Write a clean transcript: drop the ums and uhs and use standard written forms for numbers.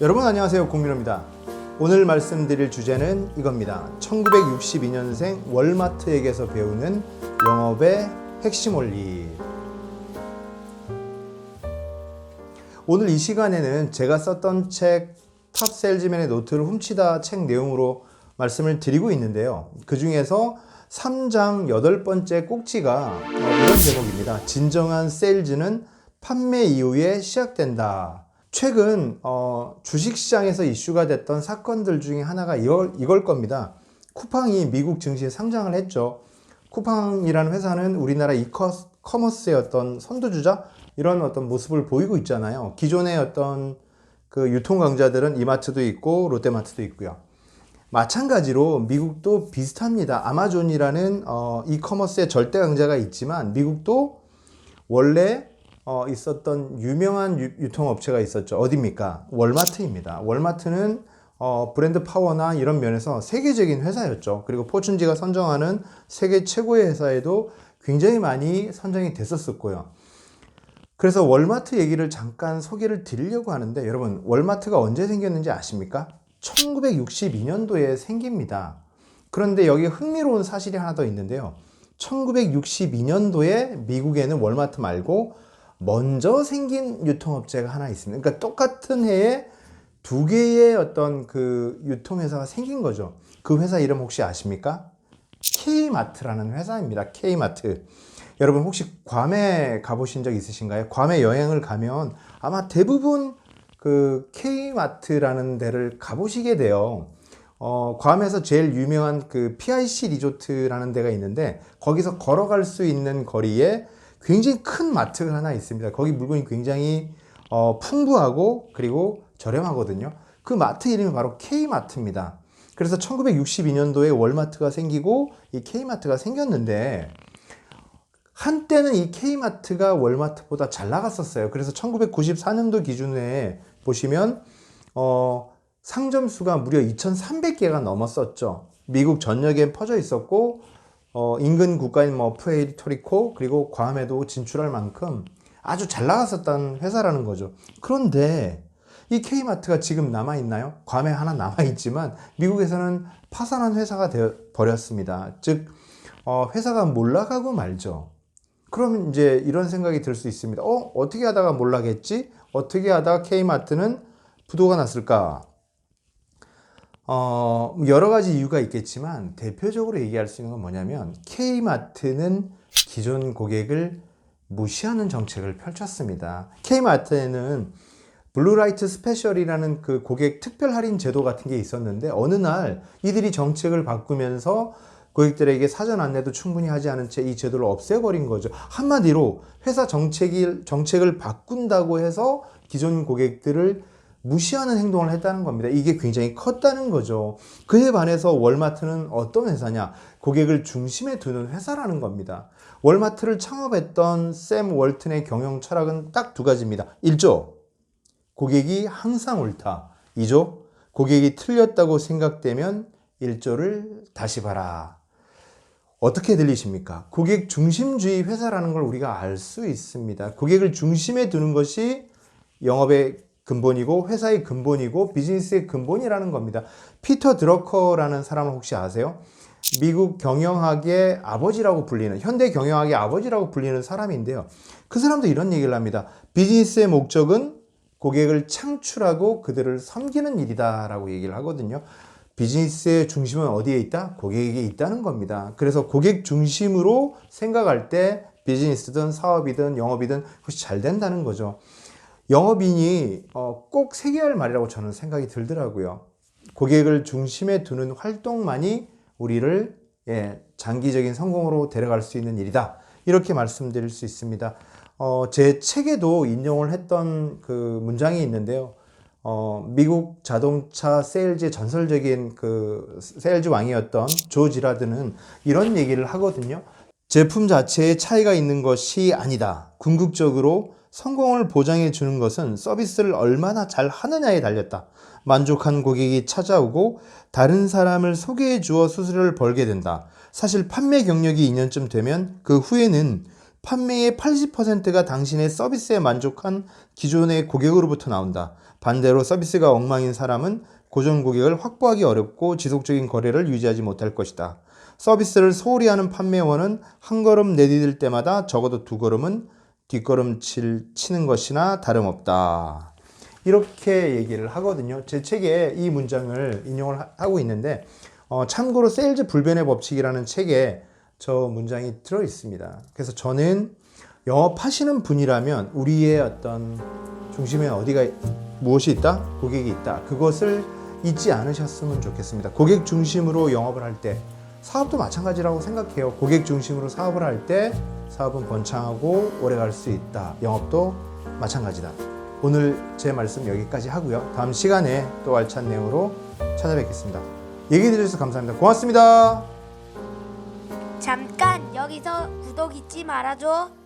여러분 안녕하세요, 공민호입니다. 오늘 말씀드릴 주제는 이겁니다. 1962년생 월마트에게서 배우는 영업의 핵심 원리. 오늘 이 시간에는 제가 썼던 책 탑 세일즈맨의 노트를 훔치다 책 내용으로 말씀을 드리고 있는데요. 그 중에서 3장 8번째 꼭지가 이런 제목입니다. 진정한 세일즈는 판매 이후에 시작된다. 최근 주식시장에서 이슈가 됐던 사건들 중에 하나가 이걸 겁니다. 쿠팡이 미국 증시에 상장을 했죠. 쿠팡이라는 회사는 우리나라 이커머스의 어떤 선두주자 이런 어떤 모습을 보이고 있잖아요. 기존의 어떤 그 유통 강자들은 이마트도 있고 롯데마트도 있고요. 마찬가지로 미국도 비슷합니다. 아마존이라는 이커머스의 절대 강자가 있지만 미국도 원래 있었던 유명한 유통업체가 있었죠. 어디입니까? 월마트입니다. 월마트는 브랜드 파워나 이런 면에서 세계적인 회사였죠. 그리고 포춘지가 선정하는 세계 최고의 회사에도 굉장히 많이 선정이 됐었고요. 그래서 월마트 얘기를 잠깐 소개를 드리려고 하는데, 여러분 월마트가 언제 생겼는지 아십니까? 1962년도에 생깁니다. 그런데 여기 흥미로운 사실이 하나 더 있는데요. 1962년도에 미국에는 월마트 말고 먼저 생긴 유통업체가 하나 있습니다. 그러니까 똑같은 해에 두 개의 어떤 그 유통회사가 생긴 거죠. 그 회사 이름 혹시 아십니까? K마트라는 회사입니다. K마트. 여러분 혹시 괌에 가보신 적 있으신가요? 괌에 여행을 가면 아마 대부분 그 K마트라는 데를 가보시게 돼요. 괌에서 제일 유명한 그 PIC 리조트라는 데가 있는데, 거기서 걸어갈 수 있는 거리에 굉장히 큰 마트가 하나 있습니다. 거기 물건이 굉장히 풍부하고 그리고 저렴하거든요. 그 마트 이름이 바로 K마트입니다. 그래서 1962년도에 월마트가 생기고 이 K마트가 생겼는데, 한때는 이 K마트가 월마트보다 잘 나갔었어요. 그래서 1994년도 기준에 보시면 상점수가 무려 2,300개가 넘었었죠. 미국 전역에 퍼져 있었고 인근 국가인 푸에르토리코 그리고 괌에도 진출할 만큼 아주 잘 나갔었던 회사라는 거죠. 그런데 이 K마트가 지금 남아있나요? 괌에 하나 남아있지만 미국에서는 파산한 회사가 되어 버렸습니다. 즉 회사가 몰락하고 말죠. 그럼 이제 이런 생각이 들 수 있습니다. 어떻게 하다가 몰락했지? 어떻게 하다가 K마트는 부도가 났을까? 여러 가지 이유가 있겠지만 대표적으로 얘기할 수 있는 건 뭐냐면, K마트는 기존 고객을 무시하는 정책을 펼쳤습니다. K마트에는 블루라이트 스페셜이라는 그 고객 특별 할인 제도 같은 게 있었는데, 어느 날 이들이 정책을 바꾸면서 고객들에게 사전 안내도 충분히 하지 않은 채 이 제도를 없애버린 거죠. 한마디로 회사 정책을 바꾼다고 해서 기존 고객들을 무시하는 행동을 했다는 겁니다. 이게 굉장히 컸다는 거죠. 그에 반해서 월마트는 어떤 회사냐? 고객을 중심에 두는 회사라는 겁니다. 월마트를 창업했던 샘 월튼의 경영 철학은 딱 두 가지입니다. 1조, 고객이 항상 옳다. 2조, 고객이 틀렸다고 생각되면 1조를 다시 봐라. 어떻게 들리십니까? 고객 중심주의 회사라는 걸 우리가 알 수 있습니다. 고객을 중심에 두는 것이 영업의 근본이고 회사의 근본이고 비즈니스의 근본이라는 겁니다. 피터 드러커라는 사람을 혹시 아세요? 미국 경영학의 아버지라고 불리는, 현대 경영학의 아버지라고 불리는 사람인데요. 그 사람도 이런 얘기를 합니다. 비즈니스의 목적은 고객을 창출하고 그들을 섬기는 일이다 라고 얘기를 하거든요. 비즈니스의 중심은 어디에 있다? 고객에게 있다는 겁니다. 그래서 고객 중심으로 생각할 때 비즈니스든 사업이든 영업이든 그것이 잘 된다는 거죠. 영업인이 꼭 새겨야 할 말이라고 저는 생각이 들더라고요. 고객을 중심에 두는 활동만이 우리를 장기적인 성공으로 데려갈 수 있는 일이다. 이렇게 말씀드릴 수 있습니다. 제 책에도 인용을 했던 그 문장이 있는데요. 미국 자동차 세일즈의 전설적인 그 세일즈 왕이었던 조 지라드는 이런 얘기를 하거든요. 제품 자체에 차이가 있는 것이 아니다. 궁극적으로 성공을 보장해 주는 것은 서비스를 얼마나 잘 하느냐에 달렸다. 만족한 고객이 찾아오고 다른 사람을 소개해 주어 수수료를 벌게 된다. 사실 판매 경력이 2년쯤 되면 그 후에는 판매의 80%가 당신의 서비스에 만족한 기존의 고객으로부터 나온다. 반대로 서비스가 엉망인 사람은 고정 고객을 확보하기 어렵고 지속적인 거래를 유지하지 못할 것이다. 서비스를 소홀히 하는 판매원은 한 걸음 내디딜 때마다 적어도 두 걸음은 뒷걸음치는 것이나 다름없다. 이렇게 얘기를 하거든요. 제 책에 이 문장을 인용을 하고 있는데 참고로 세일즈 불변의 법칙이라는 책에 저 문장이 들어 있습니다. 그래서 저는 영업하시는 분이라면 우리의 어떤 중심에 무엇이 있다? 고객이 있다. 그것을 잊지 않으셨으면 좋겠습니다. 고객 중심으로 영업을 할 때 사업도 마찬가지라고 생각해요. 고객 중심으로 사업을 할 때 사업은 번창하고 오래 갈 수 있다. 영업도 마찬가지다. 오늘 제 말씀 여기까지 하고요. 다음 시간에 또 알찬 내용으로 찾아뵙겠습니다. 얘기해 주셔서 감사합니다. 고맙습니다. 잠깐 여기서 구독 잊지 말아줘.